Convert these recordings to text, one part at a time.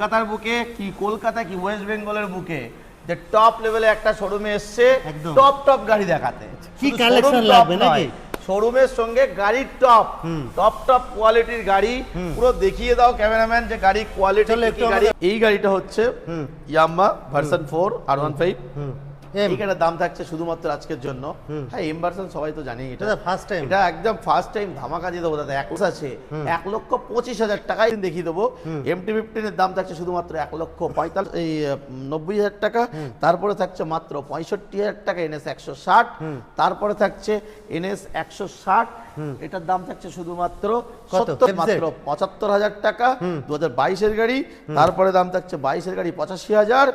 কলকাতার বুকে কি কলকাতা কি ওয়েস্ট বেঙ্গলের বুকে যে টপ লেভেলে একটা শোরুমে এসছে টপ গাড়ি দেখাতে। কি কালেকশন লাগবে নাকি? শোরুমের সঙ্গে গাড়ির টপ কোয়ালিটির গাড়ি পুরো দেখিয়ে দাও ক্যামেরাম্যান যে গাড়ি কোয়ালিটি কি গাড়ি। এই গাড়িটা হচ্ছে ইয়ামাহা ভার্সন 4 R15। এইখানে দাম থাকছে শুধুমাত্র আজকের জন্য। হ্যাঁ, এম ভার্সন সবাই তো জানি, এটা ফার্স্ট টাইম, এটা একদম ফার্স্ট টাইম ধামাকা দিয়ে দেবো দাদা। আছে 1,25,000 টাকায় দেখিয়ে দেবো। MT-15 এর দাম থাকছে শুধুমাত্র 1,90,000 টাকা। তারপরে থাকছে মাত্র 65,000 টাকা NS 160। তারপরে থাকছে NS 160, এটার দাম থাকছে শুধুমাত্র মাত্র 75,000 টাকা। 2022 এর গাড়ি। তারপরে দাম থাকছে 22 এর গাড়ি 85,000।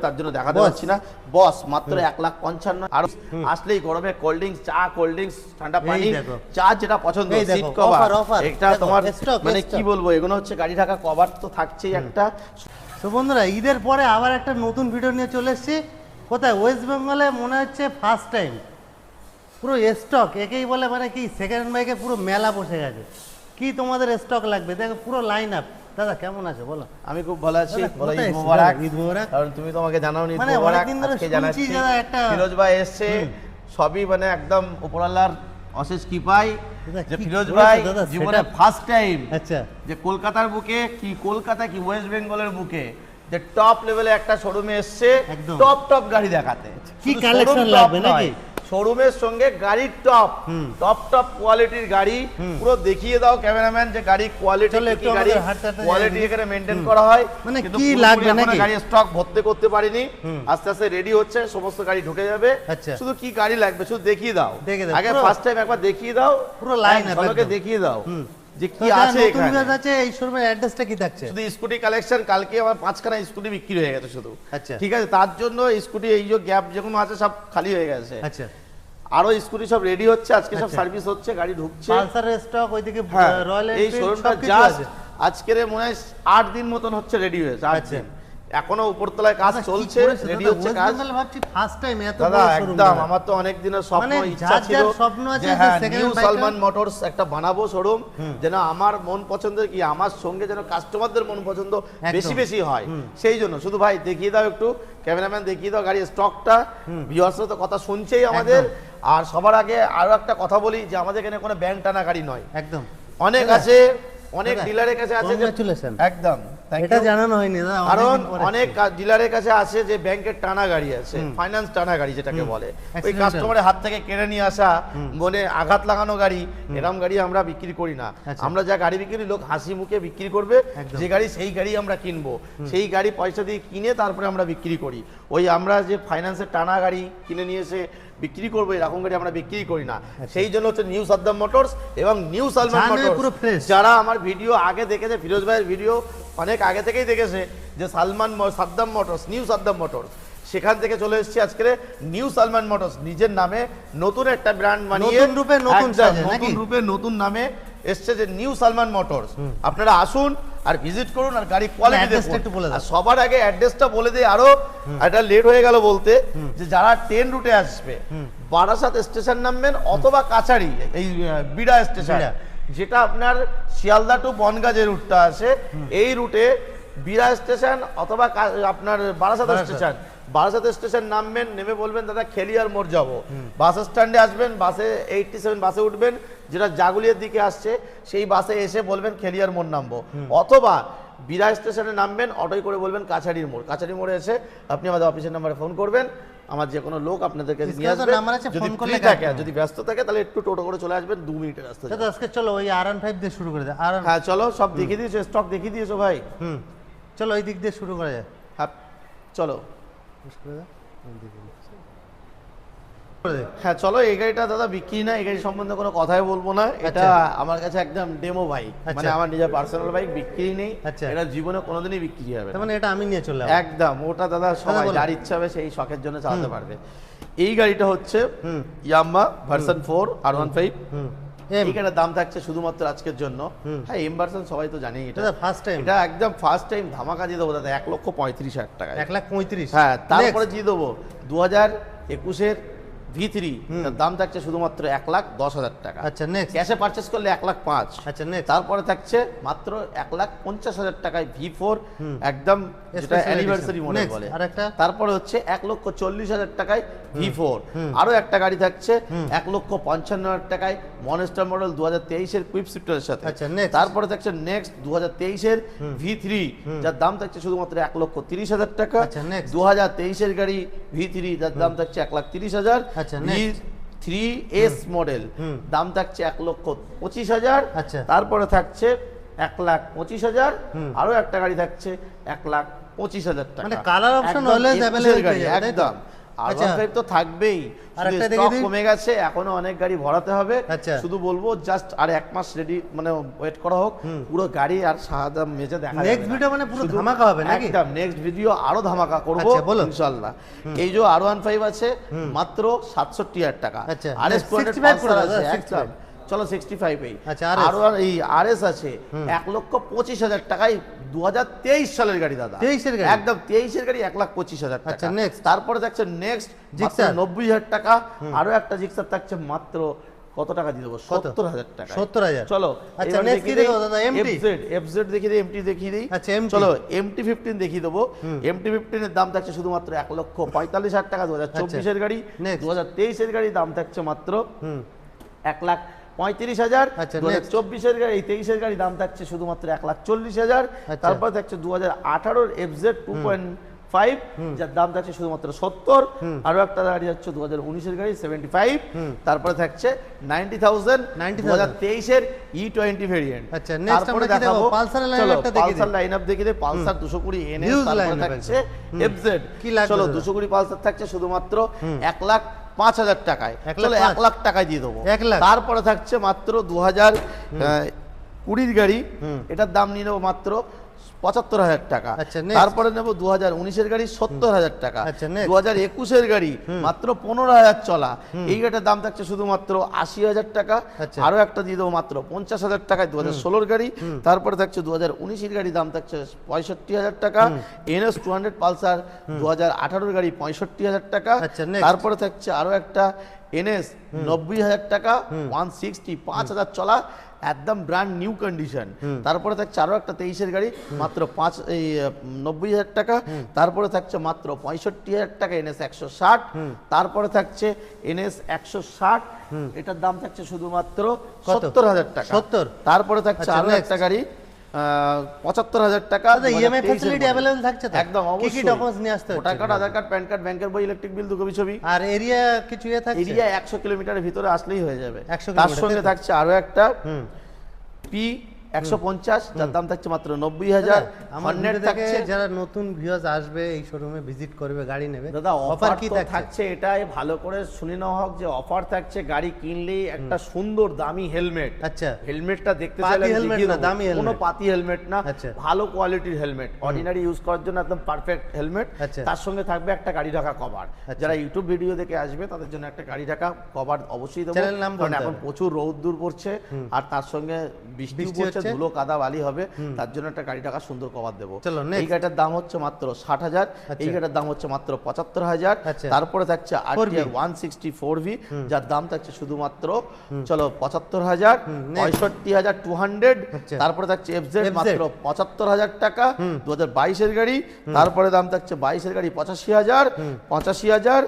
তার জন্য দেখাতে পাচ্ছি না। বস মাত্র 1,55,000। আর আসলেই গরমে কোল্ড ড্রিঙ্কস, চা, কোল্ড ড্রিঙ্কস, ঠান্ডা পানি, চা যেটা পছন্দ, সিট কভার, এটা তোমার মানে কি বলবো, এগুলো হচ্ছে গাড়ি ঢাকা কভার তো থাকছেই একটা। তো বন্ধুরা, ঈদের পরে আবার একটা নতুন ভিডিও নিয়ে চলে এসেছি। কোথায়? ওয়েস্ট বেঙ্গলে মনে হচ্ছে ফার্স্ট টাইম। পুরো স্টক, একেই বলে মানে কি সেকেন্ড বাইকে পুরো মেলা বসে গেছে। কি তোমাদের স্টক লাগবে দেখো, পুরো লাইন আপ। দাদা কেমন আছে বলো? আমি খুব ভালো আছি। বলো ঈদ মোবারক। ঈদ মোবারক। কারণ তুমি তো আমাকে জানাও নি, ঈদ মোবারক আজকে জানাচ্ছি। ফিরোজ ভাই এসেছে, সবই মানে একদম উপরওয়ালার অশেষ কৃপায় যে ফিরোজ ভাই জীবনে ফার্স্ট টাইম যে কলকাতার বুকে কি কলকাতা কি ওয়েস্ট বেঙ্গলের বুকে যে টপ লেভেলে একটা শোরুমে এসছে টপ গাড়ি দেখাতে। কি কালেকশন লাগবে নাকি? শোরুমের সঙ্গে গাড়ির টপ কোয়ালিটির গাড়ি পুরো দেখিয়ে দাও ক্যামেরাম্যান যে গাড়ি কোয়ালিটি কি গাড়ি, কোয়ালিটি এখানে মেইনটেইন করা হয়। মানে কি লাগবে নাকি? গাড়ি স্টক ভর্তি করতে পারিনি, আস্তে আস্তে রেডি হচ্ছে, সমস্ত গাড়ি ঢুকে যাবে। শুধু কি গাড়ি লাগবে শুধু দেখিয়ে দাও। আগে ফার্স্ট টাইম একবার দেখিয়ে দাও, পুরো লাইন আপনাকে দেখিয়ে দাও যে কি আছে এখানে। আছে এই শোরুমের অ্যাড্রেসটা কি থাকছে? শুধু স্কুটি কালেকশন। কালকে আমার 5খানা স্কুটি বিক্রি হয়ে গেছে শুধু। ঠিক আছে, তার জন্য স্কুটি এই যে গ্যাপ যেগুলো আছে সব খালি হয়ে গেছে। আচ্ছা, আরো স্কুটি সব রেডি হচ্ছে, আজকে সব সার্ভিস হচ্ছে, গাড়ি ঢুকছে। পালসারের স্টক ওইদিকে, রয়্যাল এনফিল্ড, এই শোরুমটা জাস্ট আজকের মনে হয় 8 দিন মতন হচ্ছে রেডি হয়েছে। আচ্ছা, এখনো উপরতলায় কাজ চলছে, রেডি হচ্ছে কাজ। ভাবছি ফার্স্ট টাইম এত বড় শোরুম। একদম, আমার তো অনেক দিনের স্বপ্ন, ইচ্ছা ছিল যে নিউ সালমান মোটরস একটা বানাবো শোরুম, যেন আমার মন পছন্দের কি আমার সঙ্গে যেন কাস্টমারদের মন পছন্দ বেশি হয়। সেই জন্য শুধু ভাই দেখিয়ে দাও একটু, ক্যামেরাম্যান দেখিয়ে দাও গাড়ির স্টকটা। ভিউয়ার্সরা তো কথা শুনছেই আমাদের। আর সবার আগে আরো একটা কথা বলি যে আমাদের এখানে কোনো ব্যাংক টানা গাড়ি নয়। একদম, অনেক আছে, অনেক ডিলারের কাছে আছে যে একদম এটা জানানো হয়নি দাদা, কারণ অনেক ডিলারের কাছে আছে যে ব্যাংকের টানা গাড়ি আছে, ফাইন্যান্স টানা গাড়ি যেটাকে বলে, ওই কাস্টমারের হাত থেকে কেড়ে নিয়ে আসা, মনে আঘাত লাগানো গাড়ি, এরকম গাড়ি আমরা বিক্রি করি না। আমরা যা গাড়ি বিক্রি, লোক হাসি মুখে বিক্রি করবে যে গাড়ি, সেই গাড়ি আমরা কিনবো, সেই গাড়ি পয়সা দিয়ে কিনে তারপরে আমরা বিক্রি করি। ওই আমরা যে ফাইন্যান্সের টানা গাড়ি কিনে নিয়ে এসে বিক্রি করবো এরকম গাড়ি আমরা বিক্রি করি না। সেই জন্য হচ্ছে নিউ সাদ্দাম মোটরস এবং নিউ সালমান মোটরস। যারা আমার ভিডিও আগে দেখেছে, ফিরোজ ভাইয়ের ভিডিও অনেক আগে থেকেই দেখেছে যে Saddam motors, new Saddam motors, সেখান থেকে চলে এসেছি আজকে নিউ সালমান মোটরস নিজের নামে নতুন একটা ব্র্যান্ড বানিয়ে, নতুন রূপে নতুন নামে এসছে যে নিউ সালমান মোটরস। আপনারা আসুন আর ভিজিট করুন আর গাড়ি কোয়ালিটি দেখুন। আর সবার আগে অ্যাড্রেসটা বলে দিই, আরো এটা লেট হয়ে গেল বলতে, যে যারা ট্রেন রুটে আসবে বারাসাত স্টেশন নামবেন অথবা কাছাড়ি এই বিড়া স্টেশন, যেটা আপনার শিয়ালদা টু বনগাঁ যে রুটটা আছে, এই রুটে বিড়া স্টেশন অথবা আপনার বারাসাত স্টেশন, বারাসাত স্টেশন নামবেন, নেমে বলবেন দাদা খেলিয়ার মোড় যাবো। বাস স্ট্যান্ডে আসবেন, বাসে 87 বাসে উঠবেন, যেটা জাগুলিয়ার দিকে আসছে, সেই বাসে এসে বলবেন খেলিয়ার মোড় নামবো। অথবা বিড়া স্টেশনে নামবেন, অটোয় করে বলবেন কাছাড়ির মোড়। কাছাড়ি মোড়ে এসে আপনি আমাদের অফিসের নাম্বারে ফোন করবেন, আমার যে কোনো লোক আপনাদেরকে নিয়ে আসবে। যদি ফ্রি থাকে, যদি ব্যস্ত থাকে তাহলে একটু টোটো করে চলে আসবেন, 2 মিনিটের রাস্তা। আজকে চলো ওই R15 দিয়ে শুরু করে দেয়। হ্যাঁ চলো, সব দেখিয়ে দিয়েছো, স্টক দেখিয়ে দিয়েছো ভাই। চলো ওই দিক দিয়ে শুরু করা যায়। হ্যাঁ চলো, হ্যাঁ চলো। এই গাড়িটা দাদা বিক্রি না, এই গাড়ি সম্বন্ধে কোনো কথাই বলবো না। এটা আমার কাছে একদম ডেমো বাইক, মানে আমার নিজের পার্সোনাল বাইক, বিক্রি নেই। এটা জীবনে কোনোদিনই বিক্রি হবে না। মানে এটা আমি নিয়ে চলে একদম, ওটা দাদা সবাই যার ইচ্ছা হবে সেই শখের জন্য চালাতে পারবে। এই গাড়িটা হচ্ছে ইয়ামাহা ভার্সন 4 R15। এইখানে দাম থাকছে শুধুমাত্র আজকের জন্য। হ্যাঁ, এম ভার্সন সবাই তো জানি, এটা ফার্স্ট টাইম, এটা একদম ফার্স্ট টাইম ধামাকা দিয়ে দেবো দাদা 1,35,000 টাকা। 1,35,000? হ্যাঁ, তারপরে দিয়ে দেবো 2021-এর V3 তার দাম থাকছে শুধুমাত্র 1,10,000 টাকা। আচ্ছা নেক্সট। ক্যাশে পারচেস করলে 1,05,000। আচ্ছা নেক্সট। তারপরে থাকছে মাত্র 1,50,000 টাকায় V4 একদম যেটা অ্যানিভার্সারি মডেল বলে। তারপরে হচ্ছে 1,40,000 টাকায় V4। আরো একটা গাড়ি থাকছে 1,55,000 টাকায় মনস্টার মডেল 2023 এর কুইক শিফটারের সাথে। আচ্ছা নেক্সট। তারপরে থাকছে নেক্সট 2023 এর V3 যার দাম থাকছে শুধুমাত্র 1,30,000 টাকা। আচ্ছা নেক্সট। 2023 এর গাড়ি V3 যার দাম থাকছে 1,30,000। আচ্ছা নেক্সট। V3S মডেল দাম থাকছে 1,25,000। আচ্ছা। তারপরে থাকছে 1,25,000। আরো একটা গাড়ি থাকছে 1,25,000 টাকা। মানে কালার অপশন অলওয়েজ अवेलेबल গাড়ি একদম। আর ওয়ান তো থাকবেই, আরেকটা স্টক দেখে দিই। কমে গেছে, এখনো অনেক গাড়ি ভরাতে হবে। আচ্ছা। শুধু বলবো জাস্ট আর 1 মাস রেডি মানে ওয়েট করা হোক, পুরো গাড়ি আর সাদা মেজে দেখা যাবে। নেক্সট ভিডিও মানে পুরো ধামাকা হবে নাকি? একদম নেক্সট ভিডিও আরো ধামাকা করব আচ্ছা, বলো। ইনশাআল্লাহ। এই যে R15 আছে মাত্র 67,000 টাকা। আচ্ছা, RS 65 করে দাও, আছে 65 একদম। চলো 65 এই। আচ্ছা, আর এই RS আছে 1,25,000 টাকায় 2023 সালের গাড়ি দাদা। 23 এর গাড়ি? একদম 23 এর গাড়ি 1,25,000 টাকা। আচ্ছা, next। তারপরে থাকছে নেক্সট জিক্সার। 90,000 টাকা। আরো একটা জিক্সার থাকছে মাত্র কত টাকা দিয়ে দেবো? 70,000 টাকা। 70,000। চলো আচ্ছা এবার নেক্সট কি দেখিয়ে দেখো দিই দাদা? এমটি। FZ দেখিয়ে দিই, MT দেখিয়ে দিই। আচ্ছা, MT। চলো MT15 দেখিয়ে দেবো। MT15 এর দাম থাকছে শুধুমাত্র 1,45,000 টাকা। 2024 এর গাড়ি। Next। 2023 এর গাড়ি দাম থাকছে মাত্র 1,35,000। আচ্ছা, 2024 এর গাড়ি 23 এর গাড়ি দাম থাকছে শুধুমাত্র 1,40,000। আচ্ছা। তারপর থাকছে 2018 এর FZ 2.5 যার দাম থাকছে শুধুমাত্র 70। আরো একটা গাড়ি হচ্ছে 2019 এর গাড়ি 75। তারপরে থাকছে 90,000 2023 এর E20 ভেরিয়েন্ট। আচ্ছা, next আমরা কি দেখাবো? পালসার লাইনআপটা দেখিয়ে দিই। পালসার লাইনআপ দেখিয়ে দিই। Pulsar 220 NS। Huge তারপরে lineup থাকছে একদম। FZ। কি লাগবে চলো দাদা? 220 পালসার থাকছে শুধুমাত্র 1,05,000 টাকায়। 1,05,000 চলো 1 লাখ টাকায় দিয়ে দেবো। 1 লাখ। তারপরে থাকছে মাত্র 2020 গাড়ি, এটার দাম নিয়ে নেবো মাত্র 75,000 টাকা। আচ্ছা, next। তারপরে নেবো 2019 এর গাড়ি 70,000 টাকা। আচ্ছা, next। 2021 এর গাড়ি মাত্র 15,000 চলা, এই গাড়িটার দাম থাকছে শুধুমাত্র 80,000 টাকা। আচ্ছা। আরো একটা দিয়ে দেবো মাত্র 50,000 টাকায় 2016 গাড়ি। তারপরে থাকছে 2019 এর গাড়ি দাম থাকছে 65,000 টাকা। NS 200 পালসার 2018 গাড়ি 65,000 টাকা। আচ্ছা, next। তারপরে থাকছে আরো একটা NS 90,000 টাকা 160 5,000 চলা একদম ব্র্যান্ড নিউ কন্ডিশন। তারপরে থাকছে আরো একটা 23 এর গাড়ি মাত্র 90,000 টাকা। তারপরে থাকছে মাত্র 65,000 টাকা NS 160। তারপরে থাকছে NS 160, এটার দাম থাকছে শুধুমাত্র কত? 70,000 টাকা। 70। তারপরে থাকছে আচ্ছা, আরো next। একটা গাড়ি 75,000 টাকা। দাদা ইএমআই 2023 এর ফ্যাসিলিটি model। अवेलेबल থাকছে তো? একদম কি কি অবশ্যই। ডকুমেন্টস নিয়ে আসতে হচ্ছে? ভোটার কার্ড, আধার কার্ড, প্যান কার্ড, ব্যাংকের বই, ইলেকট্রিক বিল, 2 কপি ছবি। আর এরিয়া কিছু থাকছে? এরিয়া 100 কিলোমিটারের ভিতরে আসলেই হয়ে যাবে। 100 তার কিলোমিটার, সঙ্গে তাই তো? থাকছে আরো একটা P150 যার দাম থাকছে মাত্র 90,000। আমার হর্নেট ভিডিও থেকে থাকছে যারা নতুন ভিউয়ার্স আসবে এই শোরুমে ভিজিট করবে, গাড়ি নেবে, দাদা অফার অফার কি কি থাকছে? থাকছে এটাই ভালো করে শুনে নেওয়া হোক যে অফার থাকছে গাড়ি কিনলেই একটা সুন্দর দামি হেলমেট। আচ্ছা। হেলমেটটা দেখতে পাতি চাইলে আমি helmet দেখিয়ে না, দেবো। দামি কোনো helmet। পাতি হেলমেট না, আচ্ছা। ভালো কোয়ালিটির হেলমেট, অর্ডিনারি ইউজ করার জন্য একদম পারফেক্ট হেলমেট। আচ্ছা। তার সঙ্গে থাকবে একটা গাড়ি ঢাকা কভার। আচ্ছা। যারা ইউটিউব ভিডিও দেখে আসবে তাদের জন্য একটা গাড়ি ঢাকা কভার অবশ্যই দেবো। চ্যানেল নাম কারণ বলতে এখন হবে। প্রচুর রোদ্দুর পড়ছে আর তার সঙ্গে বৃষ্টি বৃষ্টি পড়ছে, হচ্ছে। ধুলো কাদা বালি হবে, তার জন্য একটা গাড়ি ঢাকা সুন্দর কভার দেবো। চলো, এই next। গাড়িটার দাম হচ্ছে মাত্র 60,000। আচ্ছা। এই গাড়িটার দাম হচ্ছে মাত্র 75,000। আচ্ছা। তারপরে থাকছে 4V। RTR 164V যার দাম থাকছে শুধুমাত্র চলো 75,000। next। 65,200। আচ্ছা। তারপরে থাকছে FZ FZ মাত্র 75,000 টাকা। 2022 এর গাড়ি। তারপরে দাম থাকছে 22 এর গাড়ি 85,000, 85,000,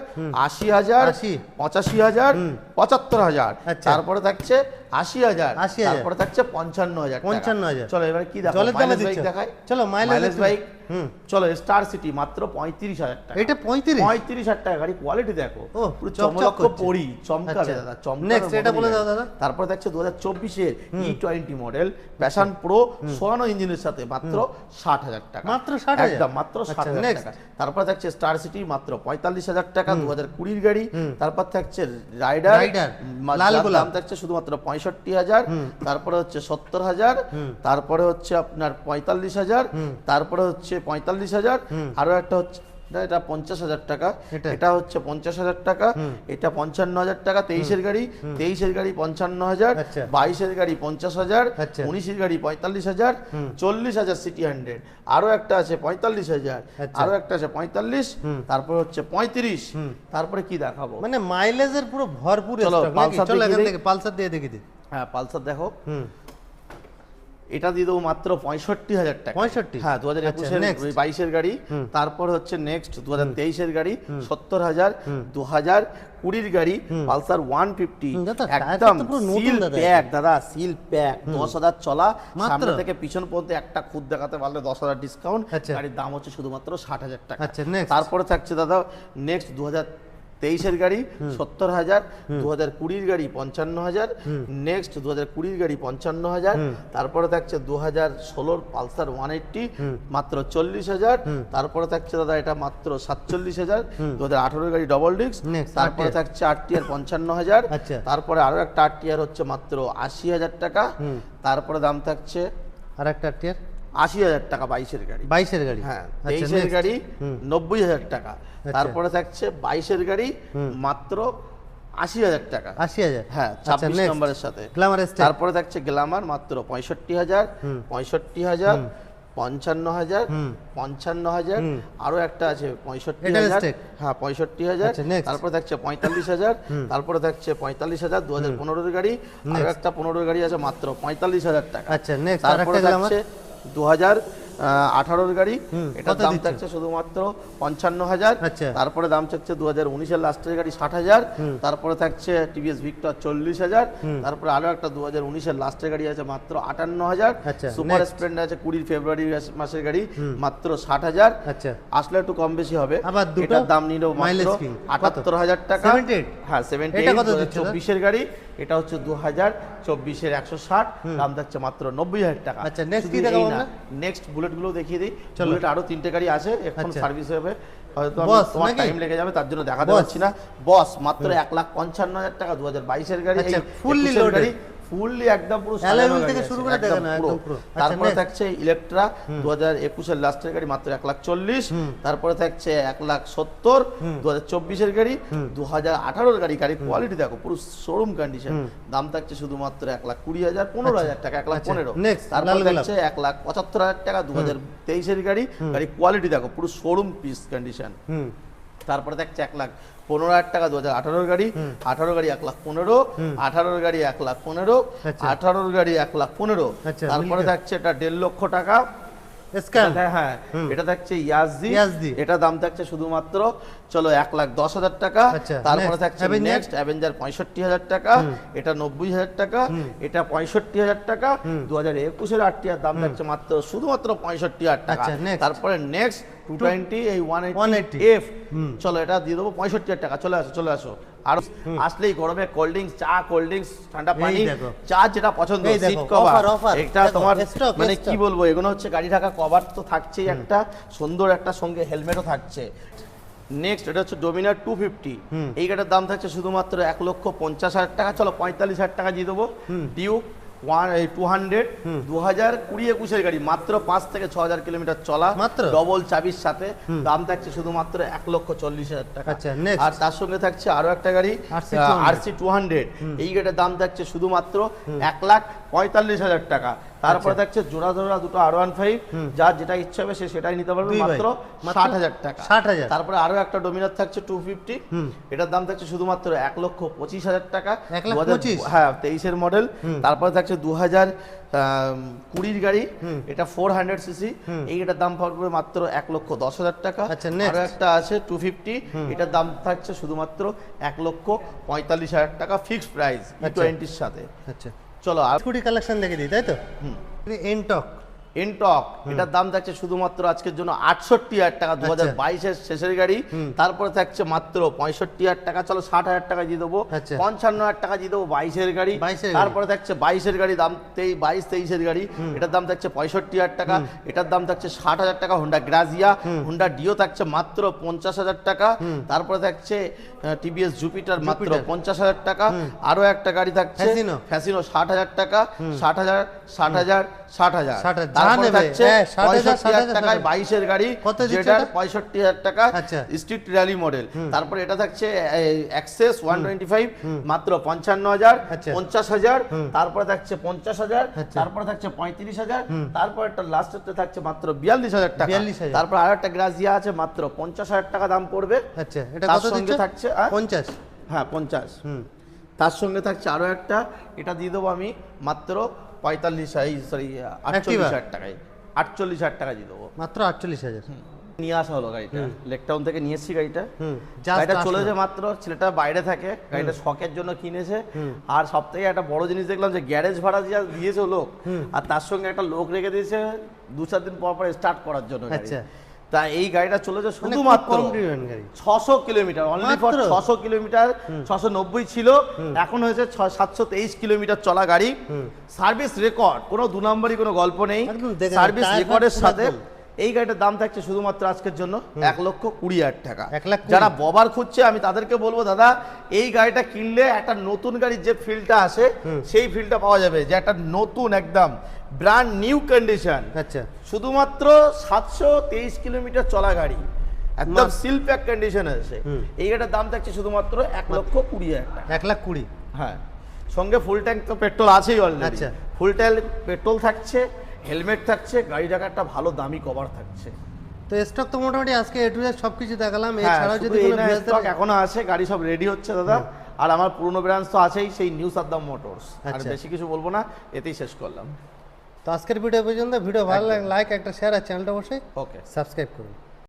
80,000, 80, 85,000, 75,000। আচ্ছা। তারপরে থাকছে 80,000। 80,000। তারপরে থাকছে 55,000 টাকা। 55,000। চলো এবারে কি দেখো? জলের দামে মাইলেজ বাইক দিচ্ছ? দেখাই। চলো, মাইলেজ বাইক। চলো স্টার সিটি মাত্র 35,000 টাকা। এটা 35? 35,000 টাকা গাড়ি, কোয়ালিটি দেখো ও, পুরো চকচক চমলক্ষ করছে। পরি, চমকাবে আচ্ছা। দাদা, চমকাবে। Next, এটা বলে দাও দাদা। তারপর থাকছে 2024 এর E20 মডেল প্যাশন প্রো 16 ইঞ্জিনের সাথে মাত্র 60,000 টাকা। মাত্র 60,000? একদম মাত্র আচ্ছা, 60,000 next। টাকা। তারপর থাকছে স্টার সিটি মাত্র 45,000 টাকা 2020 গাড়ি। তারপর থাকছে রাইডার রাইডার, লাল লাল গোলাপ। দাম থাকছে শুধুমাত্র 65,000। তারপরে হচ্ছে 70,000। তারপরে হচ্ছে আপনার 45,000। তারপরে হচ্ছে 45,000। আরো একটা হচ্ছে এটা 50,000 টাকা, এটা? এটা হচ্ছে 50,000 টাকা, এটা 55,000 টাকা। 23-এর গাড়ি, 23-এর গাড়ি 55,000, আচ্ছা। 22-এর গাড়ি 50,000, আচ্ছা। 19-এর গাড়ি 45,000, 40,000 সিটি 100, আরো একটা আছে 45,000, আচ্ছা। আরো একটা আছে 45, তারপর হচ্ছে 35, তারপরে কি দেখাবো? মানে মাইলেজের পুরো ভরপুর চলো, stock নাকি? পালসার চলো দেখিয়ে এখান দিই। থেকে পালসার দিয়ে দেখি দিই। হ্যাঁ, পালসার দেখো, হুম, এটা দিয়ে দেবো মাত্র 65,000 টাকা। 65? হ্যাঁ, 2021-এর, next। 22-এর গাড়ি। তারপর হচ্ছে নেক্সট 2023-এর গাড়ি 70,000, 2020-এর গাড়ি পালসার 150, দাদা, টায়ারটা একদম তো পুরো নতুন সিল দাদা। প্যাক দাদা, সিল প্যাক, 10,000 চলা, মাত্র? সামনে থেকে পিছন পর্যন্ত একটা খুদ দেখাতে পারলে 10,000 ডিসকাউন্ট। আচ্ছা। গাড়ির দাম হচ্ছে শুধুমাত্র 60,000 টাকা। আচ্ছা, next। তারপরে থাকছে দাদা নেক্সট 2023-এর গাড়ি 70,000, 2020-এর গাড়ি 55,000, নেক্সট 2020-এর গাড়ি 55,000, তারপরে থাকছে 2016-র পালসার 180 মাত্র 40,000, তারপরে থাকছে দাদা এটা মাত্র 47,000, 2018-এর গাড়ি ডবল ডিস্ক, Next, তারপরে RTR। থাকছে RTR 55,000, আচ্ছা। তারপরে আরো একটা RTR হচ্ছে মাত্র 80,000 টাকা, তারপরে দাম থাকছে আর একটা টিয়ার 80,000 টাকা 22-এর গাড়ি। 22-এর গাড়ি। হ্যাঁ, আচ্ছা, 23-এর next। গাড়ি 90,000 টাকা, আচ্ছা। তারপরে থাকছে 22-এর গাড়ি মাত্র 80,000 টাকা। 80,000? হ্যাঁ, আচ্ছা, 26 next। নম্বরের সাথে। Glamour style. তারপরে থাকছে গ্ল্যামার মাত্র 65,000, 65,000, 55,000, 55,000, আরো একটা আছে 65,000, Edelstedt। হ্যাঁ 65,000, আচ্ছা, next। তারপরে থাকছে 45,000, তারপরে থাকছে 45,000, 2015-এর গাড়ি, আরো একটা 15-এর গাড়ি আছে মাত্র 45,000 টাকা। আচ্ছা, next, তারপরে আরেকটা গ্ল্যামার। থাকছে 2018-এর গাড়ি, এটার কত দাম দিচ্ছ? থাকছে শুধুমাত্র 55,000, আচ্ছা। তারপরে দাম থাকছে 2019-এর লাস্টের গাড়ি 60,000, তারপরে থাকছে টিভিএস ভিক্টর 40,000, তারপরে আরো একটা 2019-এর লাস্টের গাড়ি আছে মাত্র 58,000, আচ্ছা, সুপার next। স্প্লেন্ডার আছে 20 ফেব্রুয়ারি মাসের গাড়ি মাত্র 60,000, আচ্ছা। আসলে একটু কম বেশি হবে। আবার দুটো এটার দাম নিল মাত্র mileage king। কত? 78,000 টাকা। 78? হ্যাঁ, এটা 78, কত দিচ্ছ দাদা? 2024-এর গাড়ি, এটা হচ্ছে 2024-এর 160, দাম থাকছে মাত্র 90,000 টাকা। আচ্ছা, next কি দেখাবো আমরা? নেক্সট বুলেট গুলো দেখিয়ে দিই। চলো। বুলেট আরো 3টে গাড়ি আছে, এখন আচ্ছা। সার্ভিস হবে, হয়তো বস তোমার নাকি? টাইম লেগে যাবে, তার জন্য দেখাতে বস। পারছি না। বস মাত্র 1,55,000 টাকা, 2022-এর গাড়ি, আচ্ছা, এই fully 21-এর loaded। গাড়ি, ফুললি একদম পুরো Alloy সাজানো wheel গাড়ি থেকে আছে, শুরু করে একদম দেখো না, পুরো। একদম পুরো। আচ্ছা, তারপরে next। থাকছে ইলেকট্রা 2021-এর লাস্টের গাড়ি মাত্র 1,40,000, তারপরে থাকছে 1,70,000, 2024-এর গাড়ি, 2018-এর গাড়ি, গাড়ির কোয়ালিটি দেখো পুরো শোরুম কন্ডিশন, দাম থাকছে শুধুমাত্র 1,20,000, 15,000 টাকা, 1,15,000। next, তারপরে লাল গোলাপ। থাকছে 1,75,000 টাকা, 2023-এর গাড়ি, গাড়ির কোয়ালিটি দেখো পুরো শোরুম পিস কন্ডিশন। তারপরে থাকছে 1,15,000 টাকা, 2018-এর গাড়ি, 18 গাড়ি 1,15,000, 18-এর গাড়ি 1,15,000, আচ্ছা। 18-এর গাড়ি 1,15,000। আচ্ছা, তারপরে মিলবে। থাকছে এটা 1.5 লক্ষ টাকা, স্ক্যান। হ্যাঁ, এটা থাকছে ইয়াজদি, ইয়াজদি। এটা দাম থাকছে শুধুমাত্র চলো 1,10,000 টাকা। আচ্ছা, তারপরে next, থাকছে Avenger। নেক্সট অ্যাভেঞ্জার 65,000 টাকা, এটা 90,000 টাকা, এটা 65,000 টাকা, 2021-এর RTR দাম থাকছে মাত্র শুধুমাত্র 65,000 টাকা। আচ্ছা, next। তারপরে নেক্সট 220 এই 180 180F, চলো এটা দিয়ে দেবো 65,000 টাকা। চলে আসো, চলে আসো। আর আসলেই গরমে কোল্ড ড্রিঙ্কস, চা, কোল্ড ড্রিঙ্কস, ঠান্ডা এই পানি, দেখো। চা যেটা পছন্দ, এই দেখো, সিট কভার, offer, এটা দেখো, তোমার stock, মানে stock। কি বলবো, এগুলো হচ্ছে গাড়ি ঢাকা কভার তো থাকছেই, একটা সুন্দর একটা সঙ্গে হেলমেটও থাকছে। নেক্সট এটা হচ্ছে ডোমিনার 250, এই গাড়ির দাম থাকছে শুধুমাত্র 1,50,000 টাকা। চলো 45,000 টাকা দিয়ে দেবো। ডিউক 200, 2020-21-এর গাড়ি, মাত্র 5 থেকে 6,000 কিলোমিটার চলা, মাত্র? ডবল চাবির সাথে, দাম থাকছে শুধুমাত্র 1,40,000 টাকা। আচ্ছা, next। আর তার সঙ্গে থাকছে আরো একটা গাড়ি RC 200, এই গাড়ির দাম থাকছে শুধুমাত্র 1,45,000 টাকা। তারপরে থাকছে জোড়া জোড়া দুটো R15, যার যেটা ইচ্ছা হবে সে সেটাই নিতে পারবে, দুই ভাই। মাত্র মাত্র 60,000 টাকা। 60,000। তারপরে আরো একটা ডোমিনার থাকছে 250, এটার দাম থাকছে শুধুমাত্র 1,25,000 টাকা, 1,25,000? হ্যাঁ 23-এর মডেল। তারপরে থাকছে 2020-এর গাড়ি, এটা 400 সিসি, এইটার দাম পড়বে মাত্র 1,10,000 টাকা। আচ্ছা, next। আরো একটা আছে 250, এটার দাম থাকছে শুধুমাত্র 1,45,000 টাকা, ফিক্সড প্রাইস E20-র সাথে। আচ্ছা, চলো আর স্কুটি কালেকশন দেখে দিই, তাই তো? এনটক। এনটক, এটার দাম থাকছে শুধুমাত্র আজকের জন্য 68,000 টাকা, 2022-এর শেষের গাড়ি। তারপরে থাকছে মাত্র 65,000 টাকা। চলো 60,000 টাকা দিয়ে দেবো, আচ্ছা। 55,000 টাকা দিয়ে দেবো 22-এর গাড়ি। 22-এর গাড়ি। তারপরে থাকছে 22-এর গাড়ি, দাম 22-23-এর গাড়ি, এটার দাম থাকছে 65,000 টাকা, এটার দাম থাকছে 60,000 টাকা। হোন্ডা গ্রাজিয়া, হোন্ডা ডিও থাকছে মাত্র 50,000 টাকা। তারপরে থাকছে টিভিএস জুপিটার মাত্র 50,000 টাকা। আরো একটা গাড়ি থাকছে ফ্যাসিনো। ফ্যাসিনো 60,000 টাকা, 60,000 60,000 60,000 তারপরে নেবে, থাকছে হ্যাঁ, 60,000 65,000 টাকায় 22-এর গাড়ি, কত দিচ্ছে যেটা এটা? 65,000 টাকা আচ্ছা। Street rally model. তারপরে এটা থাকছে অ্যাক্সেস 125 মাত্র 55,000 আচ্ছা। 50,000, তারপরে থাকছে 50,000, আচ্ছা। তারপরে থাকছে 35,000, তারপর একটা লাস্টেতে থাকছে মাত্র 42,000 টাকা। 42,000 তারপর আরেকটা গ্রাজিয়া আছে মাত্র 50,000 টাকা দাম পড়বে। আচ্ছা, এটা তার কত সঙ্গে দিচ্ছে? থাকছে 50। হ্যাঁ 50। হুম, তার সঙ্গে থাকছে আরো একটা, এটা দিয়ে দেবো আমি মাত্র 48,000 টাকায়, 48,000 টাকা দিয়ে দেবো। মাত্র 48,000। নিয়ে আসা হলো গাড়িটা, লেকটাউন থেকে নিয়ে এসেছি গাড়িটা। Just গাড়িটা আসলো। চলেছে মাত্র, ছেলেটা বাইরে থাকে, গাড়িটা শখের জন্য কিনেছে। আর সব থেকে একটা বড় জিনিস দেখলাম যে গ্যারেজ ভাড়া যা দিয়েছে লোক, আর তার সঙ্গে একটা লোক রেখে দিয়েছে 2-4 দিন পর পর স্টার্ট করার জন্য গাড়ি। আচ্ছা। তা এই গাড়িটা চলেছে মানে শুধুমাত্র খুব কম driven গাড়ি। 600 কিলোমিটার, অনলি ফর মাত্র? 600 কিলোমিটার। 690 ছিল, এখন হয়েছে 723 কিলোমিটার চলা গাড়ি। সার্ভিস রেকর্ড, কোনো 2 নম্বরই কোনো গল্প নেই। একদম দেখে সার্ভিস টায়ার রেকর্ডের পুরো সাথে একদম। এই গাড়িটার দাম থাকছে শুধুমাত্র আজকের জন্য 1,20,000 টাকা। 1,20,000 যারা ববার খুঁজছে আমি তাদেরকে বলবো, দাদা এই গাড়িটা কিনলে একটা নতুন গাড়ির যে ফিলটা আসে সেই ফিলটা পাওয়া যাবে, যে একটা নতুন একদম ব্র্যান্ড নিউ কন্ডিশন। আচ্ছা, শুধুমাত্র 723 কিলোমিটার চলা গাড়ি, একদম সিল প্যাক কন্ডিশন আছে। এই গাড়িটার দাম থাকছে শুধুমাত্র 1,20,000 টাকা। 1,20,000। হ্যাঁ, সঙ্গে ফুল ট্যাঙ্ক তো পেট্রোল আছেই অলরেডি। আচ্ছা। ফুল ট্যাঙ্ক পেট্রোল থাকছে, হেলমেট থাকছে, গাড়িটাকে একটা ভালো দামি কভার থাকছে। তো স্টক তো মোটামুটি আজকে এ টু জেড সবকিছু দেখালাম। হ্যাঁ, এছাড়াও শুধু যদি এই কোনো না, viewers stock এখনো আছে, গাড়ি সব রেডি হচ্ছে দাদা। আর আমার পুরনো ব্রাঞ্চ তো আছেই, সেই নিউ সাদ্দাম মোটরস। আর আচ্ছা। বেশি কিছু বলবো না, এতেই শেষ করলাম। তো আজকের ভিডিও পর্যন্ত, ভিডিও ভালো লাগে লাইক, একটা শেয়ার, আর চ্যানেলটা অবশ্যই ওকে। সাবস্ক্রাইব করুন।